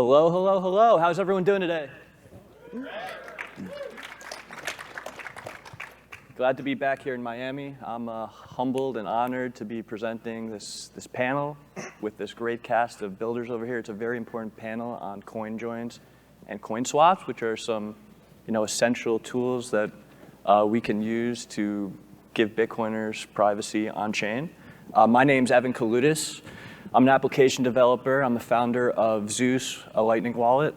Hello, hello, hello. How's everyone doing today? Glad to be back here in Miami. I'm humbled and honored to be presenting this panel with this great cast of builders over here. It's a very important panel on Coinjoins and Coinswaps, which are some essential tools that we can use to give Bitcoiners privacy on-chain. My name's Kaloudis. I'm an application developer. I'm the founder of Zeus, a Lightning wallet.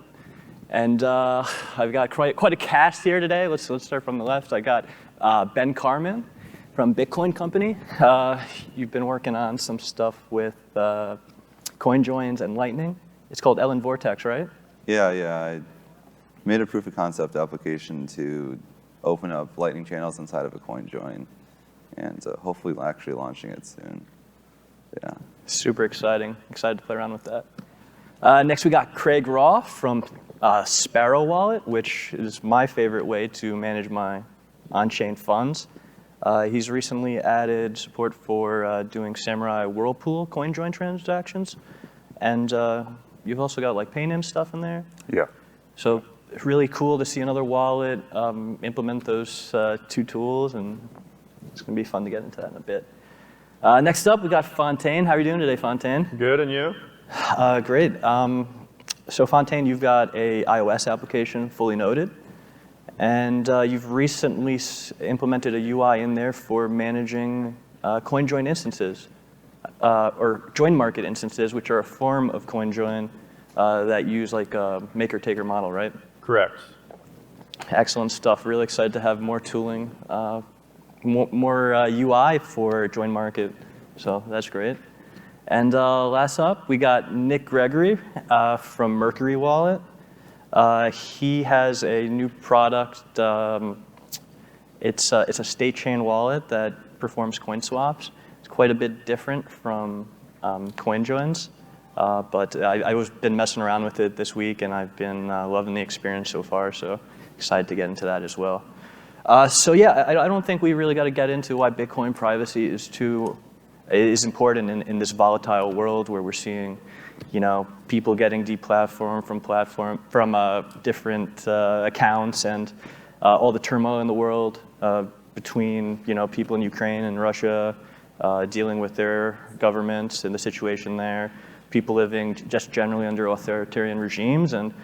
And I've got quite a cast here today. Let's start from the left. I got Ben Carman from Bitcoin Company. You've been working on some stuff with Coinjoins and Lightning. It's called Ellen Vortex, right? Yeah. I made a proof of concept application to open up Lightning channels inside of a Coinjoin, and hopefully actually launching it soon. Yeah. Super exciting. Excited to play around with that. Next, we got Craig Raw from Sparrow Wallet, which is my favorite way to manage my on-chain funds. He's recently added support for doing Samurai Whirlpool CoinJoin transactions, and you've also got like Paynim stuff in there. Yeah. So really cool to see another wallet implement those two tools, and it's going to be fun to get into that in a bit. Next up, we got Fontaine. How are you doing today, Fontaine? Good, and you? Great. So Fontaine, you've got a iOS application fully noded, and you've recently implemented a UI in there for managing CoinJoin instances, or join market instances, which are a form of CoinJoin that use like a maker-taker model, right? Correct. Excellent stuff. Really excited to have more tooling, more UI for join market. So that's great. And last up, we got Nick Gregory from Mercury Wallet. He has a new product. It's a state chain wallet that performs Coinswaps. It's quite a bit different from Coinjoins, but I've been messing around with it this week, and I've been loving the experience so far. So excited to get into that as well. So yeah, I don't think we really got to get into why Bitcoin privacy is important in this volatile world where we're seeing, people getting deplatformed from different accounts, and all the turmoil in the world between people in Ukraine and Russia dealing with their governments and the situation there, people living just generally under authoritarian regimes, and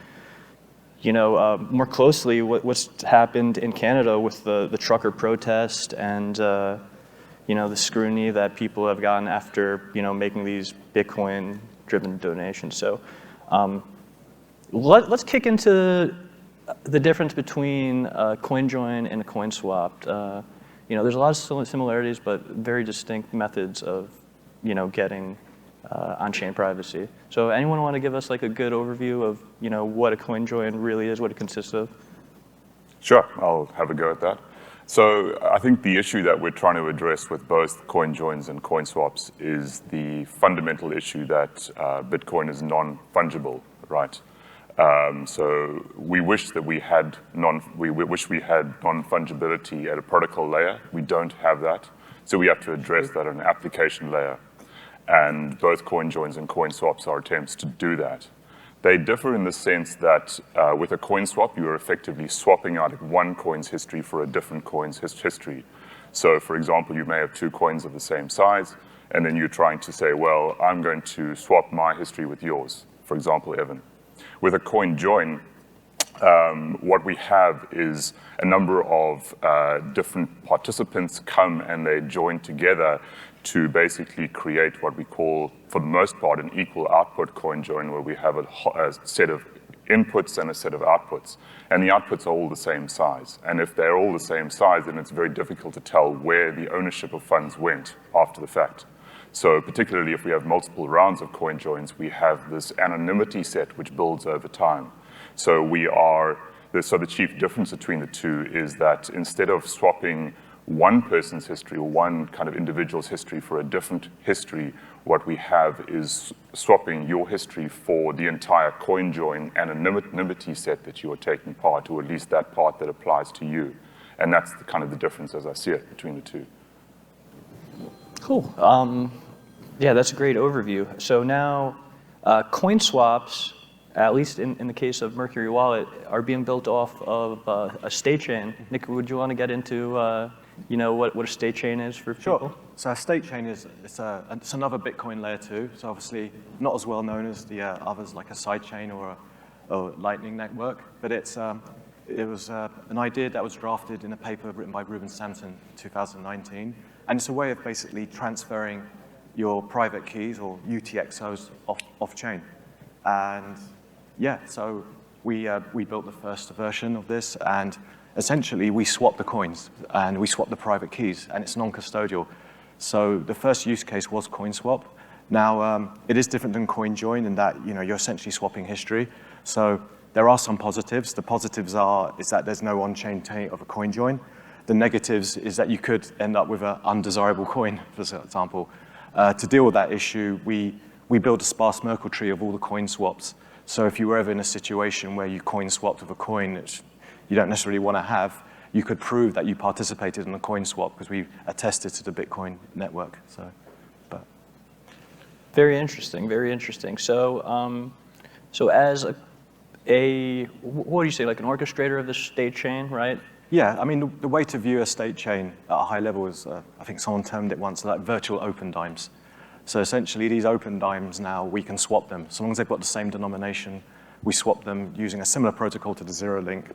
more closely what's happened in Canada with the trucker protest and the scrutiny that people have gotten after making these Bitcoin-driven donations. So let's kick into the difference between a Coinjoin and a Coinswap. There's a lot of similarities, but very distinct methods of getting on-chain privacy. So anyone want to give us like a good overview of what a Coinjoin really is, what it consists of? Sure, I'll have a go at that. So I think the issue that we're trying to address with both Coinjoins and Coinswaps is the fundamental issue that Bitcoin is non-fungible, right? So we wish that we had non-fungibility at a protocol layer. We don't have that, so we have to address that at an application layer. And both Coinjoins and Coinswaps are attempts to do that. They differ in the sense that with a Coinswap, you are effectively swapping out one coin's history for a different coin's history. So for example, you may have two coins of the same size, and then you're trying to say, well, I'm going to swap my history with yours, for example, Evan. With a Coinjoin, what we have is a number of different participants come and they join together to basically create what we call, for the most part, an equal output Coinjoin, where we have a set of inputs and a set of outputs. And the outputs are all the same size. And if they're all the same size, then it's very difficult to tell where the ownership of funds went after the fact. So particularly if we have multiple rounds of Coinjoins, we have this anonymity set which builds over time. So the chief difference between the two is that instead of swapping one person's history or one kind of individual's history for a different history, what we have is swapping your history for the entire Coinjoin anonymity set that you are taking part, or at least that part that applies to you. And that's the difference as I see it between the two. Cool. Yeah, that's a great overview. So now Coinswaps at least in the case of Mercury Wallet, are being built off of a state chain. Nick, would you want to get into what a state chain is for people? Sure. So a state chain it's another Bitcoin layer 2. So obviously not as well known as the others like a side chain or a Lightning network, but it was an idea that was drafted in a paper written by Ruben Sampson in 2019, and it's a way of basically transferring your private keys or UTXOs off chain. And yeah, so we built the first version of this, and essentially we swap the coins and we swap the private keys, and it's non-custodial. So the first use case was CoinSwap. Now it is different than CoinJoin in that you're essentially swapping history. So there are some positives. The positives is that there's no on-chain taint of a CoinJoin. The negatives is that you could end up with an undesirable coin, for example. To deal with that issue, we built a sparse Merkle tree of all the coin swaps. So if you were ever in a situation where you coin swapped with a coin that you don't necessarily want to have, you could prove that you participated in the coin swap because we attested to the Bitcoin network. Very interesting, very interesting. So, so as what do you say, like an orchestrator of the state chain, right? Yeah, I mean, the way to view a state chain at a high level is, I think someone termed it once, like virtual open dimes. So essentially, these open dimes now, we can swap them. So long as they've got the same denomination, we swap them using a similar protocol to the zero link,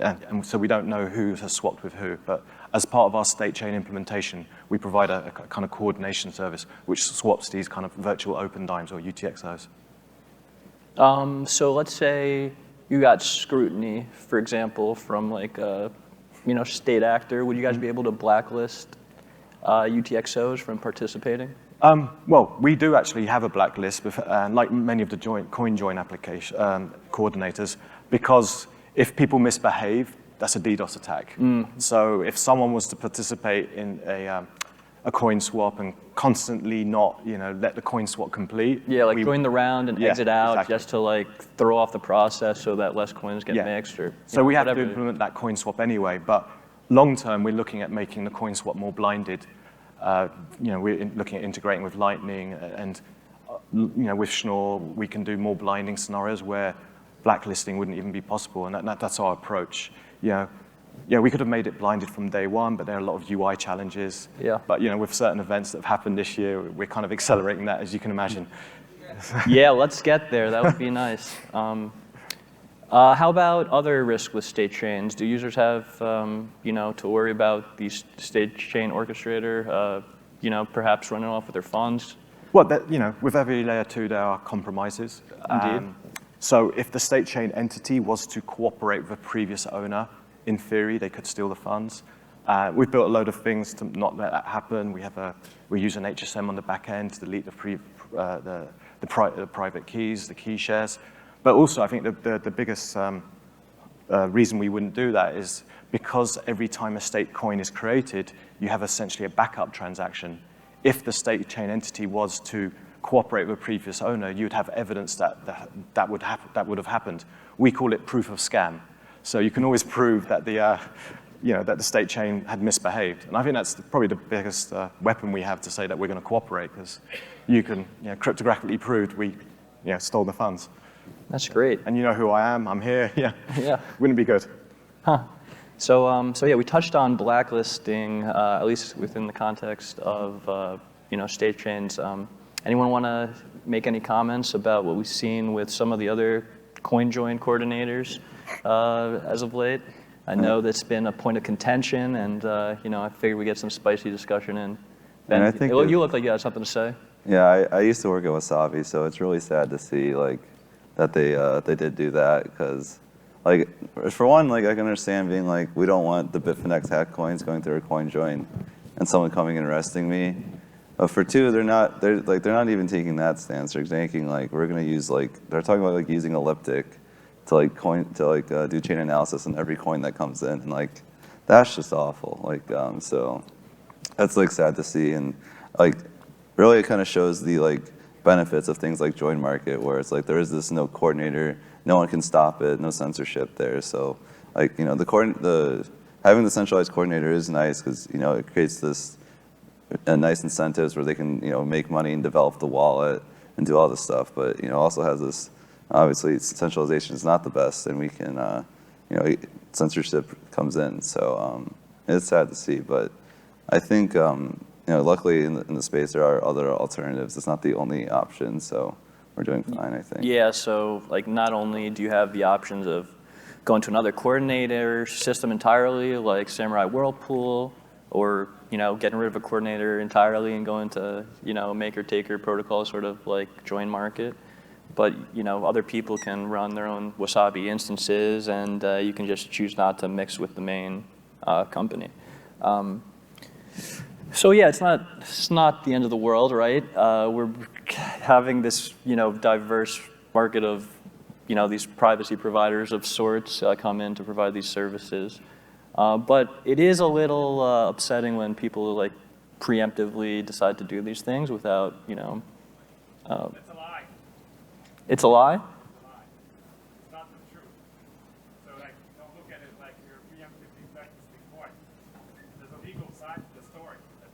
and so we don't know who has swapped with who. But as part of our state chain implementation, we provide a kind of coordination service which swaps these kind of virtual open dimes or UTXOs. So let's say you got scrutiny, for example, from like a state actor. Would you guys be able to blacklist UTXOs from participating? Well, we do actually have a blacklist, like many of the CoinJoin application coordinators, because if people misbehave, that's a DDoS attack. So if someone was to participate in a coin swap and constantly not, let the coin swap complete. Yeah, like join the round and exit out exactly. just to like throw off the process so that less coins get mixed or. So we have to implement that coin swap anyway, but long term we're looking at making the coin swap more blinded. We're looking at integrating with Lightning and with Schnorr we can do more blinding scenarios where blacklisting wouldn't even be possible, and that's our approach. We could have made it blinded from day one, but there are a lot of UI challenges. Yeah. But with certain events that have happened this year, we're kind of accelerating that, as you can imagine. Yeah, let's get there. That would be nice. How about other risks with state chains? Do users have to worry about these state chain orchestrator, perhaps running off with their funds? Well, with every layer 2, there are compromises. Indeed. So if the state chain entity was to cooperate with a previous owner, in theory, they could steal the funds. We've built a load of things to not let that happen. We use an HSM on the back end to delete the private keys, the key shares. But also, I think the biggest reason we wouldn't do that is because every time a state coin is created, you have essentially a backup transaction. If the state chain entity was to cooperate with a previous owner, you'd have evidence that would have happened. We call it proof of scam. So you can always prove that that the state chain had misbehaved. And I think that's probably the biggest weapon we have to say that we're going to cooperate, because you can cryptographically prove we stole the funds. That's great. And you know who I am. I'm here. Yeah. Yeah. Wouldn't it be good? Huh. So yeah, we touched on blacklisting, at least within the context of state chains. Anyone want to make any comments about what we've seen with some of the other CoinJoin coordinators as of late? I know that's been a point of contention, and I figured we get some spicy discussion in. Ben, And I think you look like you had something to say. Yeah, I used to work at Wasabi, so it's really sad to see that they did do that, because for one, I can understand being we don't want the Bitfinex hack coins going through a CoinJoin and someone coming and arresting me. But for two, they're not even taking that stance. They're thinking we're gonna use they're talking about using Elliptic to do chain analysis on every coin that comes in, and that's just awful. So that's sad to see, and really it kind of shows the benefits of things like Join Market, where it's there is this no coordinator, no one can stop it, no censorship there. So having the centralized coordinator is nice, because it creates this nice incentives where they can make money and develop the wallet and do all this stuff, but also has this obviously centralization is not the best, and we can, censorship comes in. So it's sad to see, but I think, luckily in the space there are other alternatives. It's not the only option, so we're doing fine, I think. Yeah, so like not only do you have the options of going to another coordinator system entirely, like Samurai Whirlpool, or getting rid of a coordinator entirely and going to maker-taker protocol, sort of like join market. But other people can run their own Wasabi instances, and you can just choose not to mix with the main company. So yeah, it's not the end of the world, right? We're having this diverse market of these privacy providers of sorts come in to provide these services. But it is a little upsetting when people like preemptively decide to do these things without It's a lie. It's a lie? It's not the truth. So don't look at it like you're preemptively practicing coin. There's a legal side to the story. That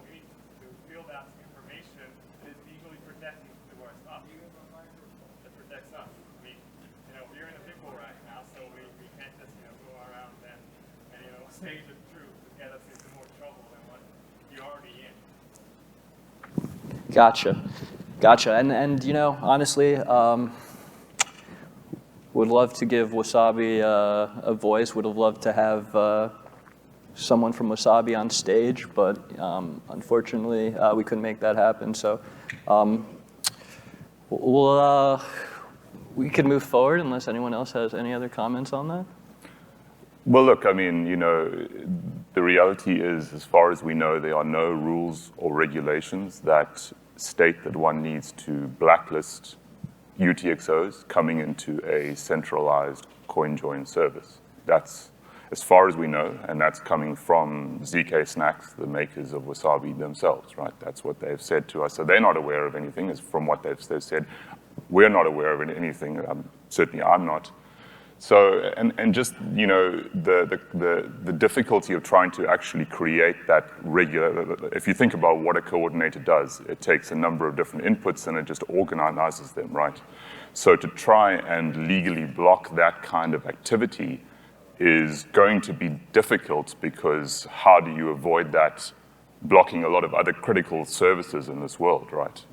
we need to feel that information is legally protecting to our stuff. That protects us. We're in a pickle right now, so we can't just go around and say the truth to get us into more trouble than what you're already in. Gotcha. And honestly, would love to give Wasabi a voice. Would have loved to have someone from Wasabi on stage, but unfortunately, we couldn't make that happen. So we can move forward unless anyone else has any other comments on that. Well, look, I mean, the reality is, as far as we know, there are no rules or regulations that state that one needs to blacklist UTXOs coming into a centralized CoinJoin service. That's as far as we know, and that's coming from ZK Snacks, the makers of Wasabi themselves, right? That's what they've said to us. So they're not aware of anything, as from what they've said. We're not aware of anything. Certainly, I'm not. So, and just the difficulty of trying to actually create that regular. If you think about what a coordinator does, it takes a number of different inputs and it just organizes them, right? So to try and legally block that kind of activity is going to be difficult, because how do you avoid that blocking a lot of other critical services in this world, right?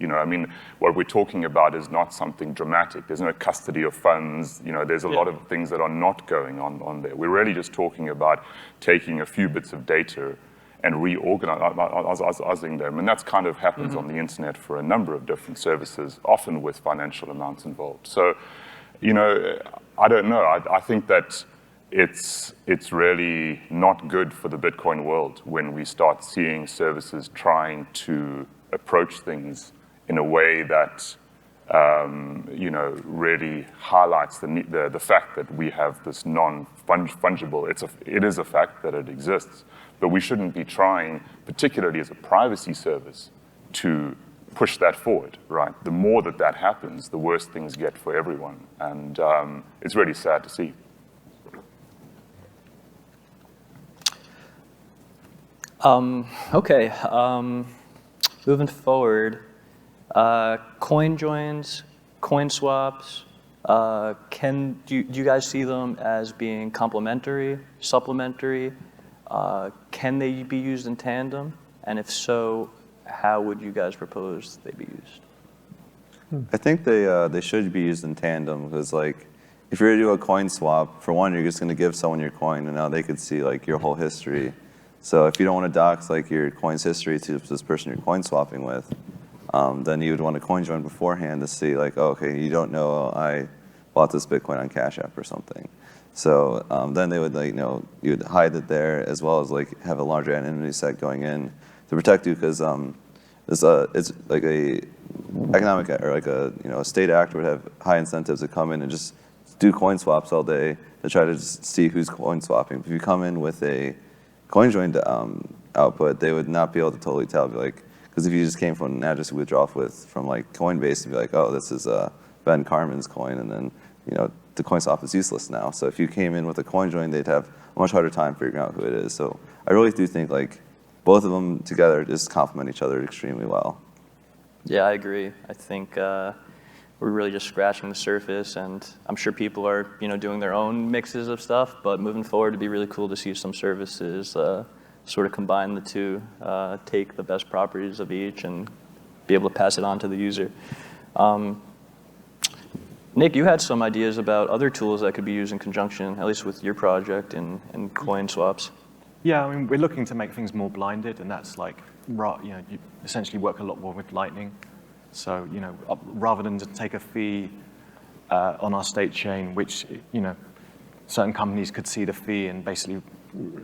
What we're talking about is not something dramatic. There's no custody of funds. There's a lot of things that are not going on there. We're really just talking about taking a few bits of data and reorganizing them. And that's kind of happens on the internet for a number of different services, often with financial amounts involved. So, I don't know. I think that it's really not good for the Bitcoin world when we start seeing services trying to approach things in a way that really highlights the fact that we have this non-fungible. It is a fact that it exists, but we shouldn't be trying, particularly as a privacy service, to push that forward, right? The more that happens, the worse things get for everyone, and it's really sad to see. Okay, moving forward, CoinJoins, CoinSwaps, do you guys see them as being complementary, supplementary? Can they be used in tandem? And if so, how would you guys propose they be used? I think they should be used in tandem, because if you're to do a coin swap, for one, you're just going to give someone your coin, and now they could see your whole history. So if you don't want to dox your coin's history to this person you're coin swapping with, then you would want to coin join beforehand to see okay, you don't know I bought this Bitcoin on CashApp or something. So then they would you would hide it there, as well as have a larger anonymity set going in to protect you, because it's like a economic or a state actor would have high incentives to come in and just do coin swaps all day to try to just see who's coin swapping. If you come in with a CoinJoin output, they would not be able to totally tell. Because if you just came from an address to withdraw from Coinbase, and be oh, this is Ben Carman's coin, and then the coin swap is useless now. So if you came in with a CoinJoin, they'd have a much harder time figuring out who it is. So I really do think both of them together just complement each other extremely well. Yeah, I agree. I think we're really just scratching the surface, and I'm sure people are doing their own mixes of stuff, but moving forward, it'd be really cool to see some services sort of combine the two, take the best properties of each and be able to pass it on to the user. Nick, you had some ideas about other tools that could be used in conjunction, at least with your project and CoinSwaps. Yeah, I mean, we're looking to make things more blinded, and that's like, you essentially work a lot more with Lightning. So, rather than to take a fee on our state chain, which, certain companies could see the fee and basically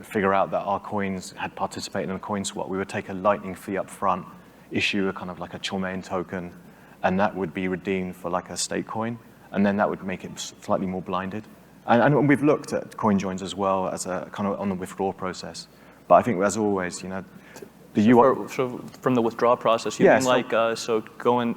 figure out that our coins had participated in a coin swap, we would take a Lightning fee up front, issue a kind of like a Chomain token, and that would be redeemed for like a state coin, and then that would make it slightly more blinded. And we've looked at Coinjoins as well as a kind of on the withdrawal process. But I think, as always, the UI. So from the withdrawal process, you Yeah, mean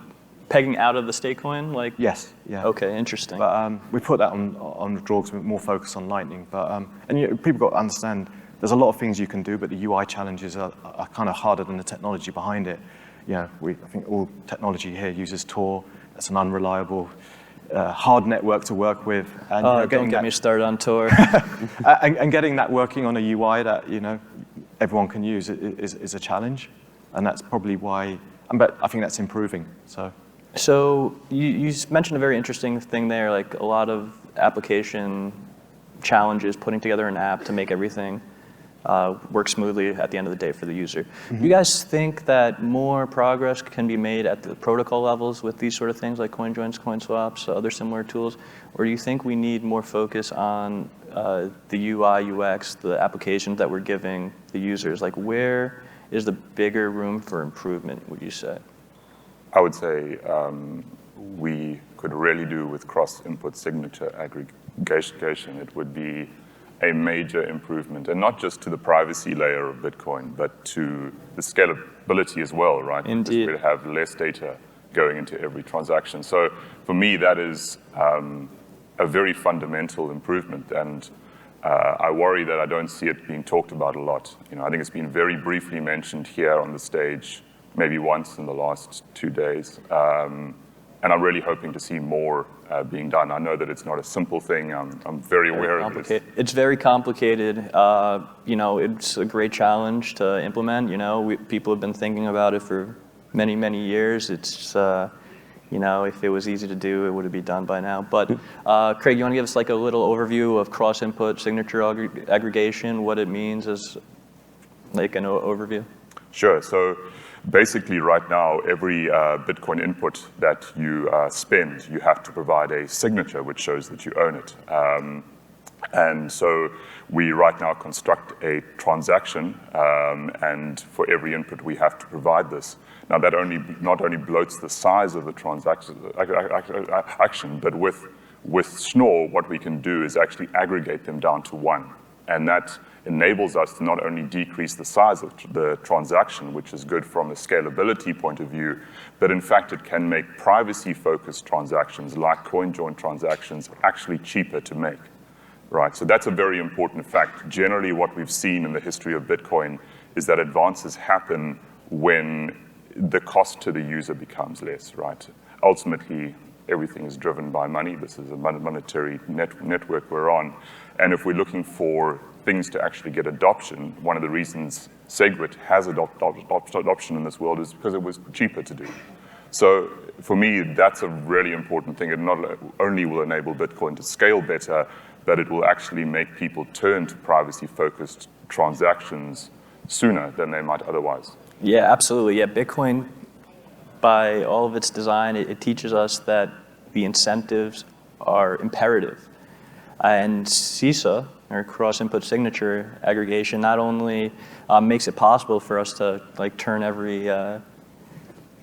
pegging out of the state coin? Yes, yeah. Okay, interesting. But we put that on withdrawal because we're more focused on Lightning. But people got to understand there's a lot of things you can do, but the UI challenges are kind of harder than the technology behind it. I think all technology here uses Tor. That's an unreliable, hard network to work with. And don't get me started on Tor. and getting that working on a UI that everyone can use is a challenge, and that's probably why. But I think that's improving. So you mentioned a very interesting thing there, like a lot of application challenges, putting together an app to make everything work smoothly at the end of the day for the user. Mm-hmm. Do you guys think that more progress can be made at the protocol levels with these sort of things like Coinjoins, Coinswaps, other similar tools? Or do you think we need more focus on the UI, UX, the applications that we're giving the users? Like, where is the bigger room for improvement, would you say? I would say we could really do with cross-input signature aggregation. It would be a major improvement, and not just to the privacy layer of Bitcoin, but to the scalability as well, right? Indeed. Because we'd have less data going into every transaction. So for me, that is a very fundamental improvement, and I worry that I don't see it being talked about a lot. I think it's been very briefly mentioned here on the stage, maybe once in the last 2 days. And I'm really hoping to see more being done. I know that it's not a simple thing. I'm very aware of this. It's very complicated. It's a great challenge to implement. People have been thinking about it for many, many years. It's, if it was easy to do, it would be done by now. But Craig, you want to give us like a little overview of cross-input signature aggregation, what it means as like an overview? Sure. So basically, right now, every Bitcoin input that you spend, you have to provide a signature which shows that you own it. And so we right now construct a transaction, and for every input, we have to provide this. Now, that not only bloats the size of the transaction, but with Schnorr, what we can do is actually aggregate them down to one. And that enables us to not only decrease the size of the transaction, which is good from a scalability point of view, but in fact it can make privacy-focused transactions like CoinJoin transactions actually cheaper to make, right? So that's a very important fact. Generally, what we've seen in the history of Bitcoin is that advances happen when the cost to the user becomes less, right? Ultimately, everything is driven by money. This is a monetary network we're on. And if we're looking for things to actually get adoption, one of the reasons Segwit has adoption in this world is because it was cheaper to do. So for me, that's a really important thing. It not only will enable Bitcoin to scale better, but it will actually make people turn to privacy-focused transactions sooner than they might otherwise. Yeah, absolutely. Yeah, Bitcoin, by all of its design, it teaches us that the incentives are imperative. And CISA, or cross-input signature aggregation, not only makes it possible for us to turn every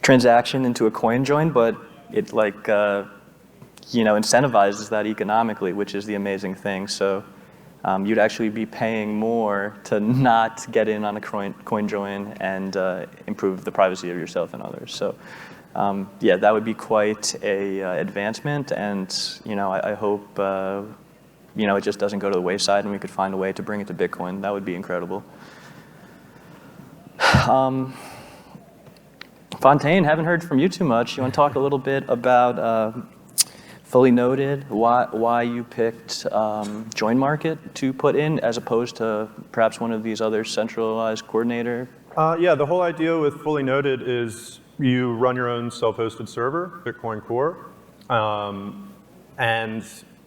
transaction into a coin join, but it incentivizes that economically, which is the amazing thing. So you'd actually be paying more to not get in on a coin join and improve the privacy of yourself and others. So yeah, that would be quite a advancement, and I hope it just doesn't go to the wayside and we could find a way to bring it to Bitcoin. That would be incredible. Fontaine, haven't heard from you too much. You want to talk a little bit about fully noted, why you picked Join Market to put in as opposed to perhaps one of these other centralized coordinator? Yeah, the whole idea with fully noted is you run your own self-hosted server, Bitcoin Core, and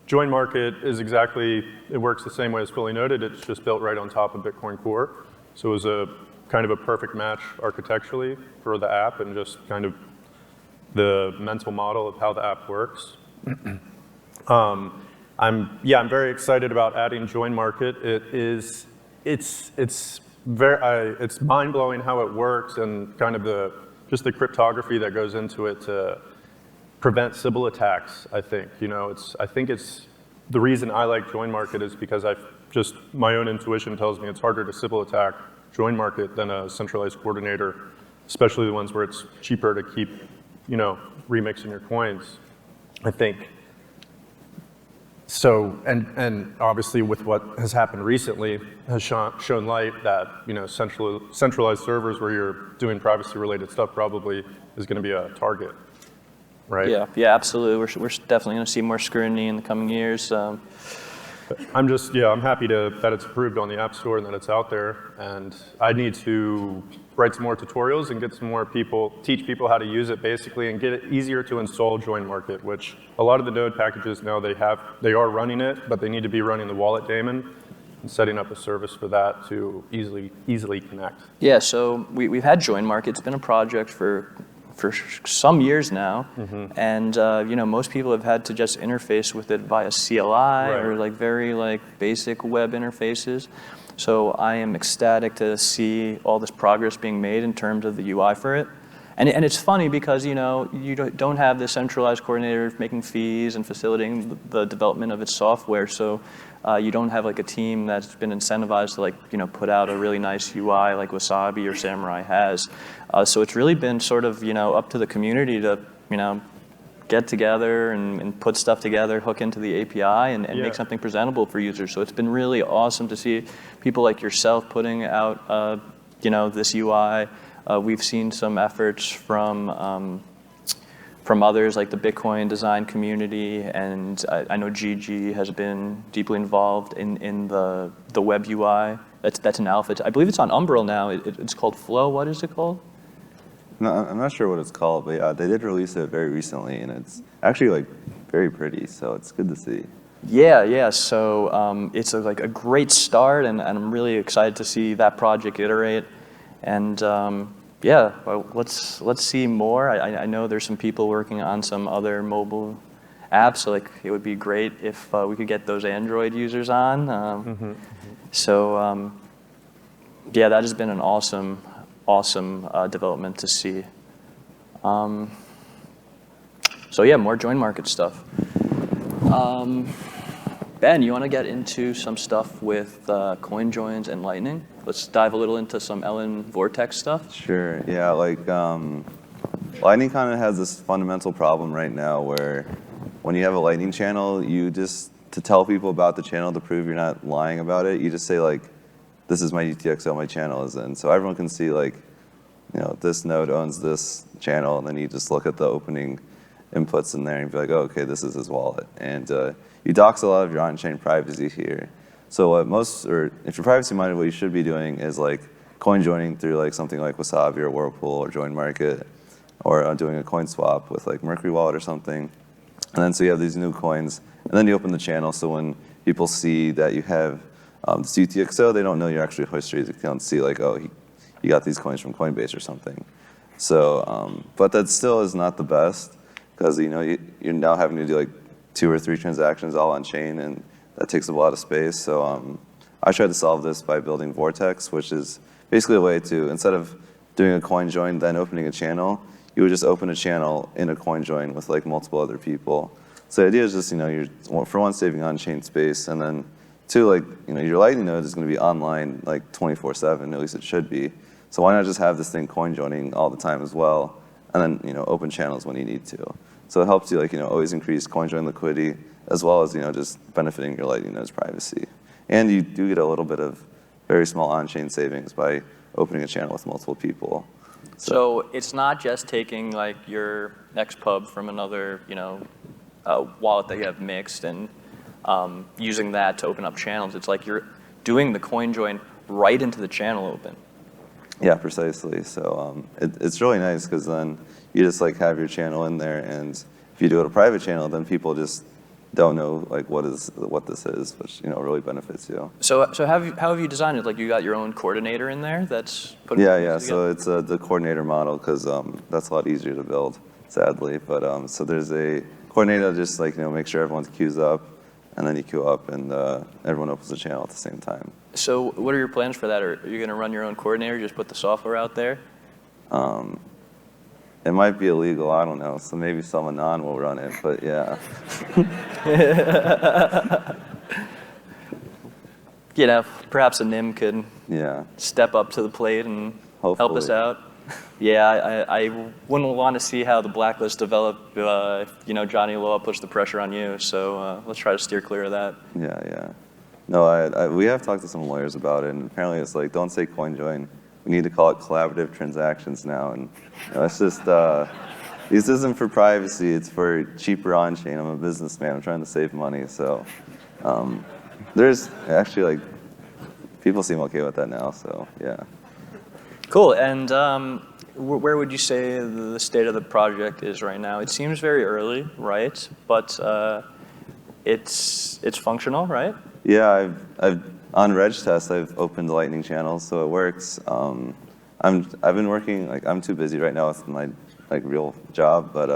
Join Market is it works the same way as fully noted. It's just built right on top of Bitcoin Core. So it was a kind of a perfect match architecturally for the app and just kind of the mental model of how the app works. I'm very excited about adding Join Market. It's mind-blowing how it works and kind of just the cryptography that goes into it to prevent Sybil attacks, I think. I think it's the reason I like Join Market is because my own intuition tells me it's harder to Sybil attack Join Market than a centralized coordinator, especially the ones where it's cheaper to keep, remixing your coins, I think. So, and obviously with what has happened recently has shown light that, centralized servers where you're doing privacy-related stuff probably is going to be a target, right? Yeah, absolutely. We're definitely going to see more scrutiny in the coming years. I'm happy that it's approved on the App Store and that it's out there. And I need to write some more tutorials and get some more teach people how to use it basically and get it easier to install Join Market, which a lot of the node packages now they are running it, but they need to be running the wallet daemon and setting up a service for that to easily connect. Yeah, so we've had Join Market. It's been a project for some years now, and most people have had to just interface with it via CLI or very basic web interfaces. So I am ecstatic to see all this progress being made in terms of the UI for it. And it's funny because you don't have the centralized coordinator making fees and facilitating the development of its software. So you don't have a team that's been incentivized to put out a really nice UI like Wasabi or Samurai has. So it's really been sort of up to the community to get together and put stuff together, hook into the API, and make something presentable for users. So it's been really awesome to see people like yourself putting out this UI. We've seen some efforts from others like the Bitcoin design community, and I know Gigi has been deeply involved in the web UI. That's an alpha. I believe it's on Umbrel now. It's called Flow. What is it called? No, I'm not sure what it's called, but yeah, they did release it very recently, and it's actually very pretty, so it's good to see. Yeah. So it's a great start, and I'm really excited to see that project iterate. And well, let's see more. I know there's some people working on some other mobile apps, so it would be great if we could get those Android users on. So that has been an awesome development to see. So yeah, more Join Market stuff. Ben, you want to get into some stuff with Coinjoins and Lightning? Let's dive a little into some Ellen Vortex stuff. Sure, yeah, Lightning kind of has this fundamental problem right now where when you have a Lightning channel, to tell people about the channel to prove you're not lying about it, you just say this is my UTXO, my channel is in. So everyone can see this node owns this channel, and then you just look at the opening inputs in there and be like, oh, okay, this is his wallet. And you dox a lot of your on-chain privacy here. So if you're privacy-minded, what you should be doing is coin joining through something like Wasabi or Whirlpool or Join Market, or doing a coin swap with Mercury Wallet or something. And then so you have these new coins, and then you open the channel, so when people see that you have this UTXO, they don't know your actual history. They don't see you got these coins from Coinbase or something. So, but that still is not the best, because you're now having to do 2 or 3 transactions all on chain, and that takes up a lot of space. So I tried to solve this by building Vortex, which is basically a way to, instead of doing a coin join then opening a channel, you would just open a channel in a coin join with multiple other people. So the idea is just you're for one saving on-chain space, and then 2 your Lightning node is going to be online 24/7, at least it should be. So why not just have this thing coin joining all the time as well, and then open channels when you need to. So it helps you always increase coin join liquidity, as well as just benefiting your Lightning node's privacy. And you do get a little bit of very small on-chain savings by opening a channel with multiple people. So it's not just taking like your XPub from another, wallet that you have mixed and using that to open up channels. It's like you're doing the coin join right into the channel open. Yeah, precisely. So it's really nice because then you just like have your channel in there, and if you do it a private channel, then people just don't know like what this is, which really benefits you. So how have you designed it? Like you got your own coordinator in there that's putting Yeah. things So together? it's the coordinator model because that's a lot easier to build, sadly. But so there's a coordinator that just like make sure everyone's queues up, and then you queue up, and everyone opens the channel at the same time. So what are your plans for that? Are you going to run your own coordinator? Just put the software out there? It might be illegal, I don't know. So maybe some anon will run it, but yeah. Perhaps a NIM could Yeah. step up to the plate and help us Hopefully. out. Yeah, I wouldn't want to see how the blacklist develop if, Johnny Law puts the pressure on you. So let's try to steer clear of that. Yeah. No, we have talked to some lawyers about it, and apparently it's like, don't say coin join. We need to call it collaborative transactions now. And it's just, this isn't for privacy, it's for cheaper on-chain. I'm a businessman, I'm trying to save money. So there's actually like, people seem okay with that now, so yeah. Cool. And where would you say the state of the project is right now? It seems very early, right? But it's functional, right? Yeah, I've on RegTest, I've opened Lightning channels, so it works. I've been working, like I'm too busy right now with my real job, but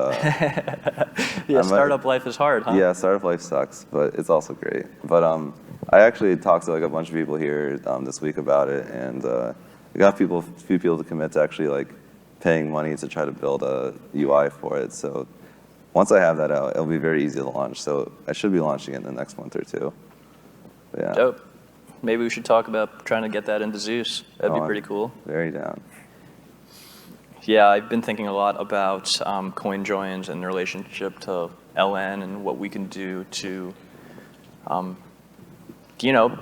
Yeah, startup life is hard, huh? yeah, startup life sucks, but it's also great. But I actually talked to like a bunch of people here this week about it, and we got a few people to commit to actually like paying money to try to build a UI for it. So once I have that out, it'll be very easy to launch. So I should be launching it in the next month or two. But yeah. Dope. Maybe we should talk about trying to get that into Zeus. That'd be I'm pretty cool. Very down. Yeah, I've been thinking a lot about coin joins and the relationship to LN and what we can do to,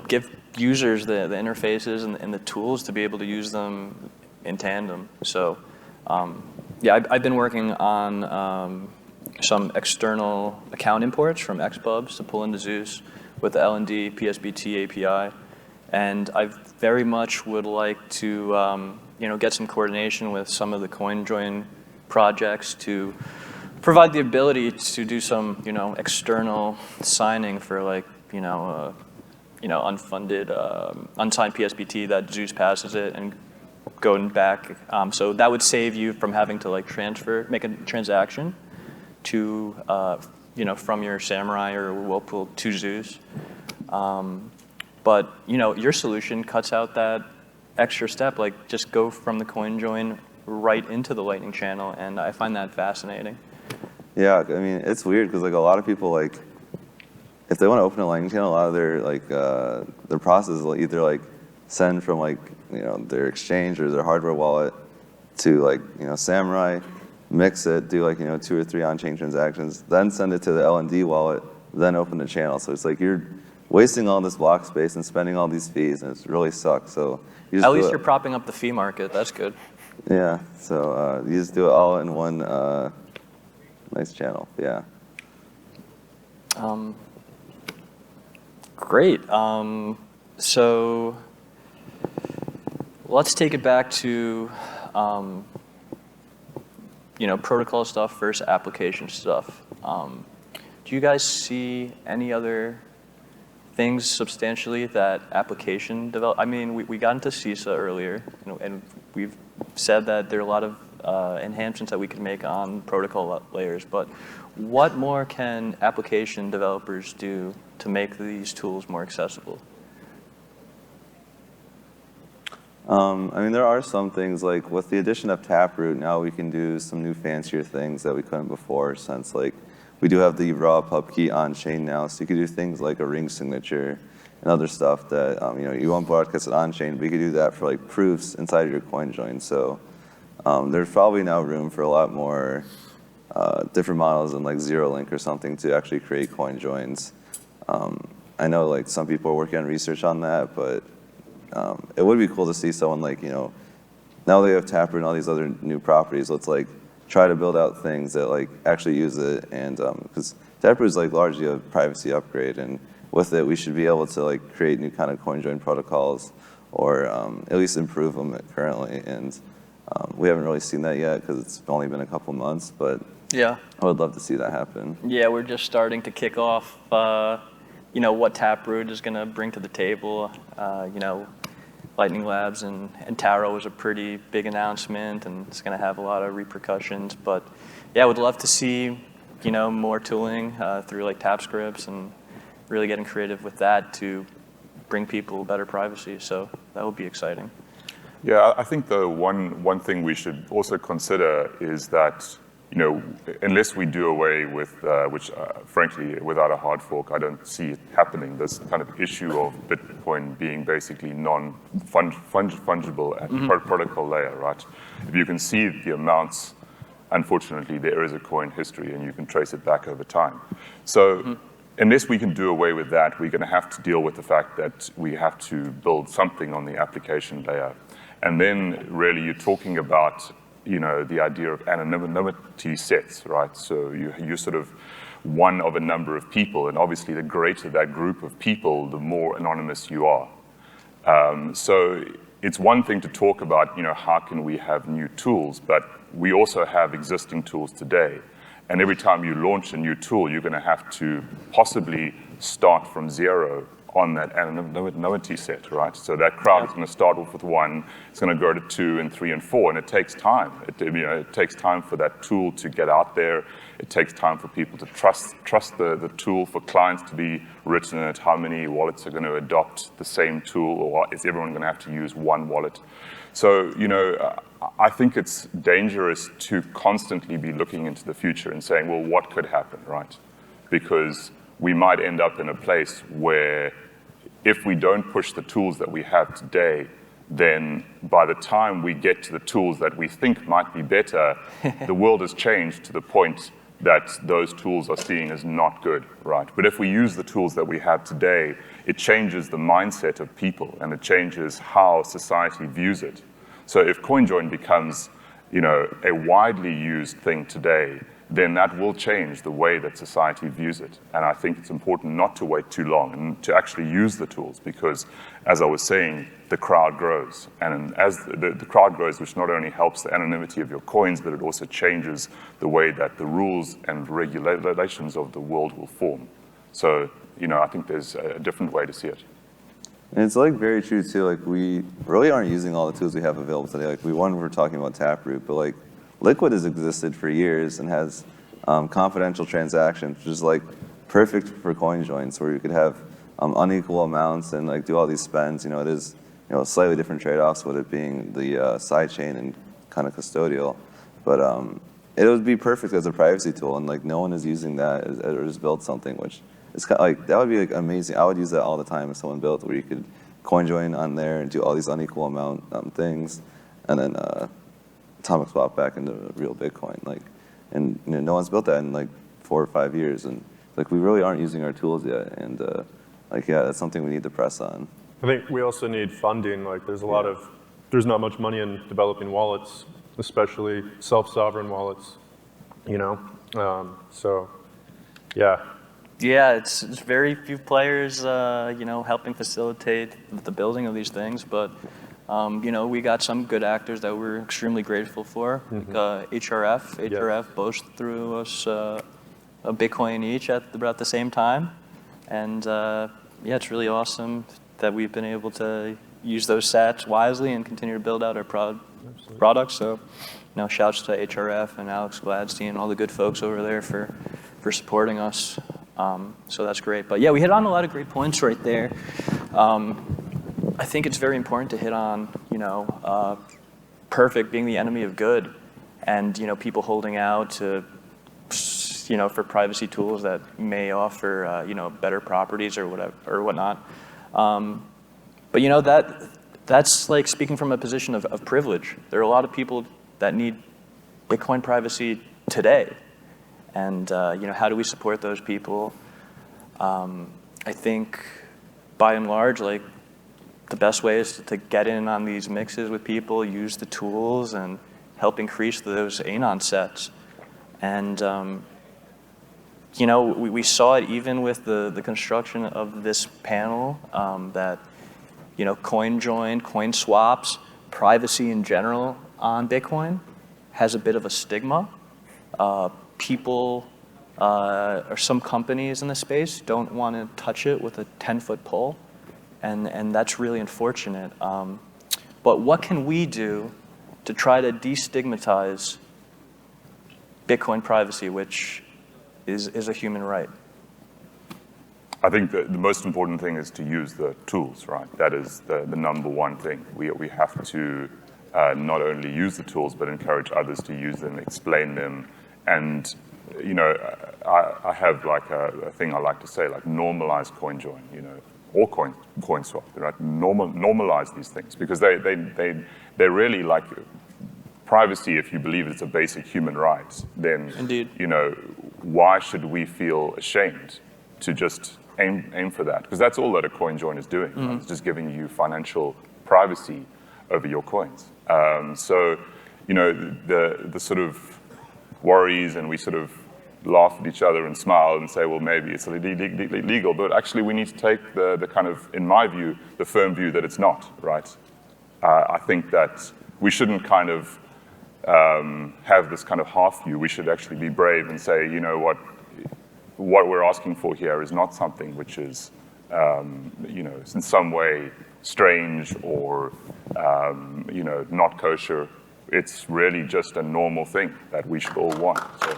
give users the interfaces and the tools to be able to use them in tandem. So, yeah, I've been working on some external account imports from XPubs to pull into Zeus with the LND PSBT API. And I very much would like to get some coordination with some of the CoinJoin projects to provide the ability to do some external signing for unfunded, unsigned PSBT that Zeus passes it and going back. So that would save you from having to make a transaction to from your Samurai or Whirlpool to Zeus. But your solution cuts out that extra step, like just go from the coin join right into the Lightning channel, and I find that fascinating. Yeah, I mean it's weird because a lot of people if they want to open a Lightning channel, a lot of their process will either send from their exchange or their hardware wallet to Samurai, mix it, do 2 or 3 on-chain transactions, then send it to the LND wallet, then open the channel. So it's you're wasting all this block space and spending all these fees, and it really sucks. So you just At least you're propping up the fee market. That's good. Yeah, so you just do it all in one nice channel. Yeah. Great. So let's take it back to protocol stuff versus application stuff. Do you guys see any other things substantially that application develop? I mean, we got into CISA earlier, and we've said that there are a lot of enhancements that we can make on protocol layers, but what more can application developers do to make these tools more accessible? I mean, there are some things with the addition of Taproot, now we can do some new fancier things that we couldn't before, since we do have the raw pub key on chain now, so you could do things like a ring signature and other stuff that you won't broadcast it on chain, but you could do that for proofs inside of your coin join. So there's probably now room for a lot more different models than ZeroLink or something to actually create coin joins. I know some people are working on research on that, but it would be cool to see someone now they have Taproot and all these other new properties. Let's like try to build out things that like actually use it, and because Taproot is like largely a privacy upgrade, and with it we should be able to like create new kind of CoinJoin protocols, or at least improve them currently. And we haven't really seen that yet because it's only been a couple months, but Yeah. I would love to see that happen. Yeah, we're just starting to kick off, what Taproot is going to bring to the table. Lightning Labs and Taro was a pretty big announcement, and it's going to have a lot of repercussions. But yeah, I would love to see, more tooling through like TapScripts and really getting creative with that to bring people better privacy. So that would be exciting. Yeah, I think the one thing we should also consider is that, unless we do away with, which frankly, without a hard fork, I don't see it happening, this kind of issue of Bitcoin being basically non-fungible at the protocol layer, right? If you can see the amounts, unfortunately, there is a coin history, and you can trace it back over time. So unless we can do away with that, we're going to have to deal with the fact that we have to build something on the application layer. And then really you're talking about, the idea of anonymity sets, right? So you're sort of one of a number of people, and obviously the greater that group of people, the more anonymous you are. So it's one thing to talk about, how can we have new tools, but we also have existing tools today. And every time you launch a new tool, you're going to have to possibly start from zero on that anonymity set, right? So that crowd is going to start off with 1, it's going to go to 2 and 3 and 4, and it takes time. It takes time for that tool to get out there. It takes time for people to trust the tool, for clients to be written in it. How many wallets are going to adopt the same tool, or is everyone going to have to use one wallet? So, I think it's dangerous to constantly be looking into the future and saying, well, what could happen, right? Because we might end up in a place where if we don't push the tools that we have today, then by the time we get to the tools that we think might be better, the world has changed to the point that those tools are seen as not good, right? But if we use the tools that we have today, it changes the mindset of people, and it changes how society views it. So if CoinJoin becomes, a widely used thing today, then that will change the way that society views it. And I think it's important not to wait too long and to actually use the tools, because, as I was saying, the crowd grows. And as the crowd grows, which not only helps the anonymity of your coins, but it also changes the way that the rules and regulations of the world will form. So, I think there's a different way to see it. And it's like very true too, like we really aren't using all the tools we have available today. Like we're talking about Taproot, but like Liquid has existed for years and has confidential transactions, which is like perfect for CoinJoins, where you could have unequal amounts and like do all these spends. It is slightly different trade-offs with it being the sidechain and kind of custodial, but it would be perfect as a privacy tool, and like no one is using that or just built something, which is kind of like that would be like amazing. I would use that all the time if someone built where you could CoinJoin on there and do all these unequal amount things, and then atomic swap back into real Bitcoin. And no one's built that in like 4 or 5 years, and like we really aren't using our tools yet. And that's something we need to press on. I think we also need funding. Like there's not much money in developing wallets, especially self-sovereign wallets. So yeah. Yeah, it's very few players, helping facilitate the building of these things, but we got some good actors that we're extremely grateful for. Like, HRF both threw us a Bitcoin each at about the same time, and it's really awesome that we've been able to use those sats wisely and continue to build out our products. So, shouts to HRF and Alex Gladstein and all the good folks over there for supporting us. So that's great. But yeah, we hit on a lot of great points right there. I think it's very important to hit on, perfect being the enemy of good, and people holding out to, for privacy tools that may offer, better properties or whatever or whatnot. But that's like speaking from a position of privilege. There are a lot of people that need Bitcoin privacy today, and how do we support those people? I think by and large, like the best way is to get in on these mixes with people, use the tools, and help increase those anon sets. And you know, we saw it even with the construction of this panel, that, you know, CoinJoin, CoinSwaps, privacy in general on Bitcoin has a bit of a stigma. People or some companies in the space don't want to touch it with a 10-foot pole, and that's really unfortunate. But what can we do to try to destigmatize Bitcoin privacy, which is a human right? I think the most important thing is to use the tools, right? That is the number one thing. We have to not only use the tools, but encourage others to use them, explain them. And, you know, I have like a thing I like to say, like normalize CoinJoin, you know, or CoinSwap, right? Normalize these things, because they're really like privacy. If you believe it's a basic human right, then, Indeed. you know, why should we feel ashamed to just aim for that? Because that's all that a CoinJoin is doing. Right? It's just giving you financial privacy over your coins. So, you know, the sort of worries, and we sort of laugh at each other and smile and say, well, maybe it's illegal, but actually we need to take the kind of, in my view, the firm view that it's not, right? I think that we shouldn't kind of have this kind of half view. We should actually be brave and say, you know what we're asking for here is not something which is, you know, in some way strange or, you know, not kosher. It's really just a normal thing that we should all want. So.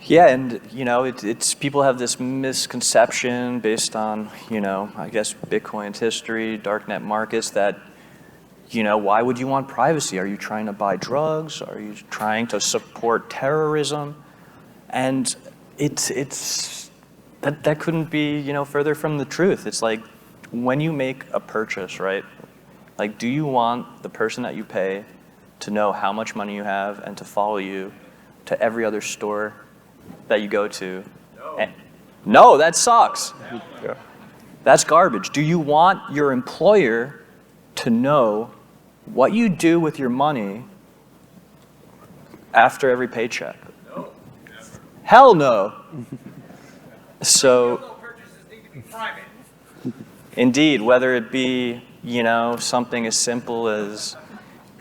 Yeah, and you know, it's people have this misconception based on, you know, I guess Bitcoin's history, darknet markets, that, you know, why would you want privacy? Are you trying to buy drugs? Are you trying to support terrorism? And that couldn't be, you know, further from the truth. It's like when you make a purchase, right? Like, do you want the person that you pay to know how much money you have and to follow you to every other store that you go to? No. No, that sucks. Yeah. That's garbage. Do you want your employer to know what you do with your money after every paycheck? No. Never. Hell no. So, Purchases need to be private. indeed, whether it be, you know, something as simple as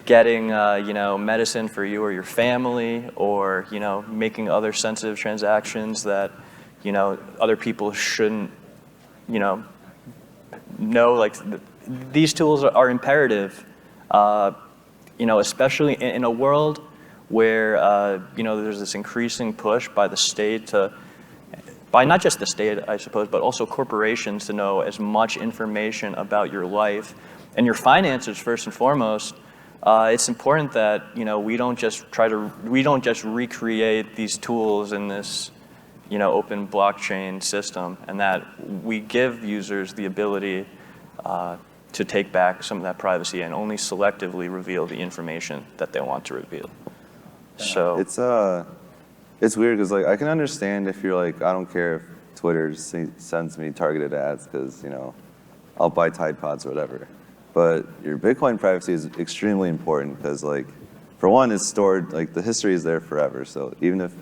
getting, you know, medicine for you or your family, or, you know, making other sensitive transactions that, you know, other people shouldn't, you know, like these tools are imperative, you know, especially in a world where, you know, there's this increasing push by the state by not just the state, I suppose, but also corporations to know as much information about your life and your finances first and foremost. It's important that, you know, we don't just recreate these tools in this, you know, open blockchain system, and that we give users the ability to take back some of that privacy and only selectively reveal the information that they want to reveal. So it's weird because, like, I can understand if you're like, I don't care if Twitter sends me targeted ads because, you know, I'll buy Tide Pods or whatever. But your Bitcoin privacy is extremely important because, like, for one, it's stored, like, the history is there forever. So even if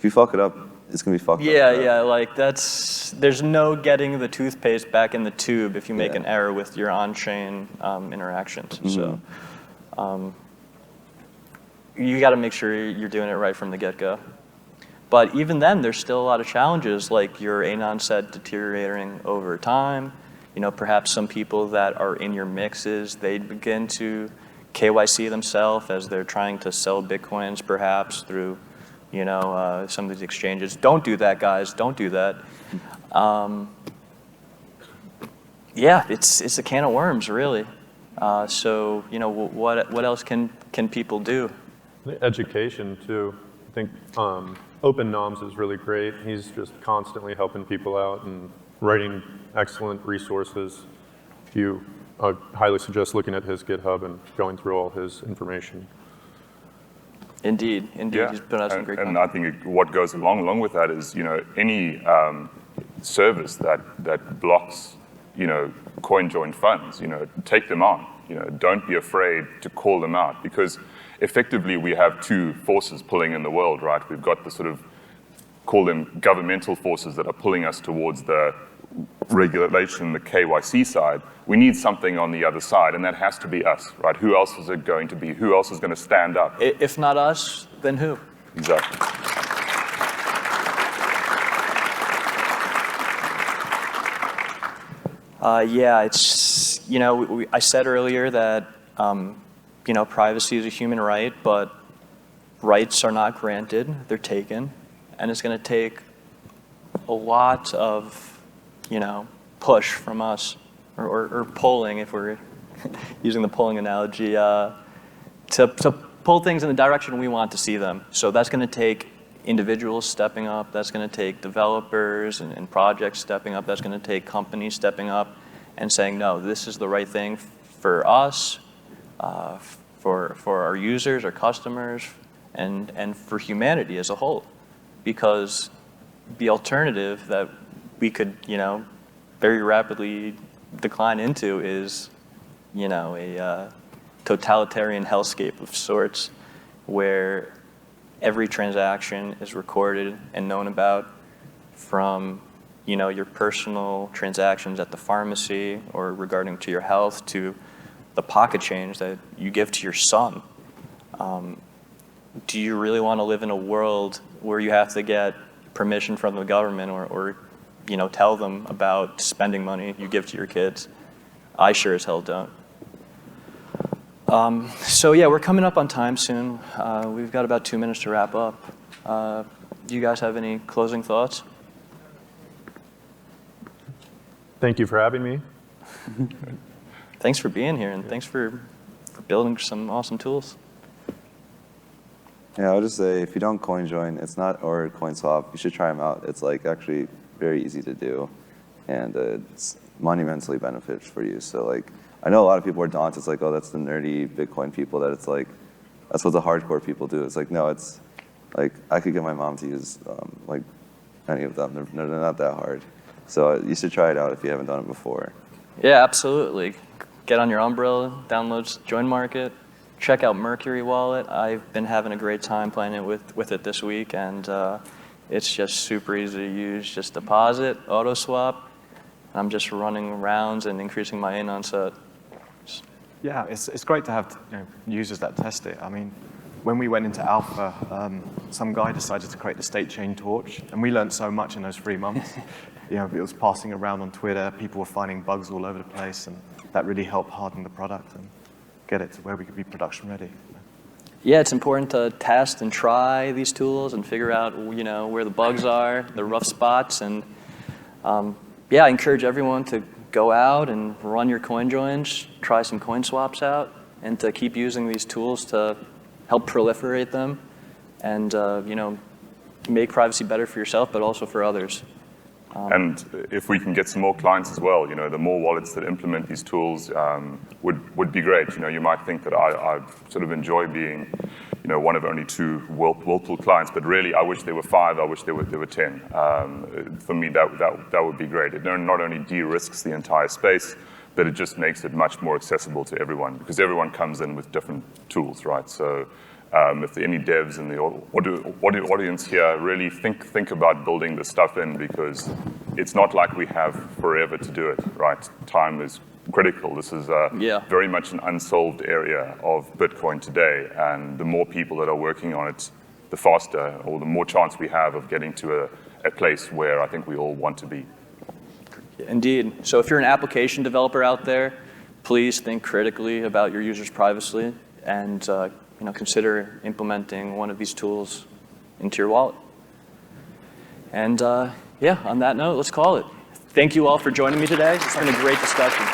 you fuck it up, it's going to be fucked up. Yeah, like there's no getting the toothpaste back in the tube if you make an error with your on-chain interactions. So you got to make sure you're doing it right from the get-go. But even then, there's still a lot of challenges, like your anon set deteriorating over time. You know, perhaps some people that are in your mixes, they begin to KYC themselves as they're trying to sell Bitcoins, perhaps through, you know, some of these exchanges. Don't do that, guys. Don't do that. Yeah, it's a can of worms, really. So, you know, what else can people do? Education, too. I think Open Noms is really great. He's just constantly helping people out and writing excellent resources. I highly suggest looking at his GitHub and going through all his information. Indeed. Yeah, He's put out some great and content. I think what goes along with that is, any service that blocks, coin-joined funds, take them on. Don't be afraid to call them out, because effectively we have two forces pulling in the world, right? We've got the sort of, call them governmental forces that are pulling us towards the regulation, the KYC side. We need something on the other side, and that has to be us, right? Who else is it going to be? Who else is going to stand up? If not us, then who? Exactly. Yeah, it's, I said earlier that, privacy is a human right, but rights are not granted, they're taken. And it's going to take a lot of, push from us, or polling, if we're using the polling analogy, to pull things in the direction we want to see them. So that's going to take individuals stepping up. That's going to take developers and projects stepping up. That's going to take companies stepping up and saying, no, this is the right thing for us, for our users, our customers, and for humanity as a whole. Because the alternative that we could, very rapidly decline into is, a totalitarian hellscape of sorts, where every transaction is recorded and known about, from your personal transactions at the pharmacy or regarding to your health, to the pocket change that you give to your son. Do you really want to live in a world where you have to get permission from the government or tell them about spending money you give to your kids? I sure as hell don't. So yeah, we're coming up on time soon. We've got about 2 minutes to wrap up. Do you guys have any closing thoughts? Thank you for having me. Thanks for being here, and thanks for building some awesome tools. Yeah, I would just say, if you don't CoinJoin, or CoinSwap, you should try them out. It's actually very easy to do, and it's monumentally beneficial for you. So I know a lot of people are daunted. It's oh, that's the nerdy Bitcoin people. That's what the hardcore people do. It's no, it's I could get my mom to use any of them. They're not that hard. So you should try it out if you haven't done it before. Yeah, absolutely. Get on your umbrella, download Join Market, check out Mercury Wallet. I've been having a great time playing it with it this week, and it's just super easy to use. Just deposit, auto swap. I'm just running rounds and increasing my ANON set. Yeah, it's great to have users that test it. I mean, when we went into alpha, some guy decided to create the state chain torch, and we learned so much in those 3 months. It was passing around on Twitter. People were finding bugs all over the place, and that really helped harden the product and get it to where we could be production ready. Yeah, it's important to test and try these tools and figure out where the bugs are, the rough spots, and yeah, I encourage everyone to go out and run your CoinJoins, try some CoinSwaps out, and to keep using these tools to help proliferate them and make privacy better for yourself, but also for others. And if we can get some more clients as well, the more wallets that implement these tools would be great. You might think that I sort of enjoy being, one of only 2 Whirlpool clients, but really I wish there were 5. I wish there were 10. For me, that would be great. It not only de-risks the entire space, but it just makes it much more accessible to everyone, because everyone comes in with different tools, right? So if there are any devs in the audience here, really think about building this stuff in, because it's not like we have forever to do it, right? Time is critical. This is very much an unsolved area of Bitcoin today, and the more people that are working on it, the faster, or the more chance we have of getting to a place where I think we all want to be. Indeed. So if you're an application developer out there, please think critically about your users' privacy, and consider implementing one of these tools into your wallet. And yeah, on that note, let's call it. Thank you all for joining me today. It's been a great discussion.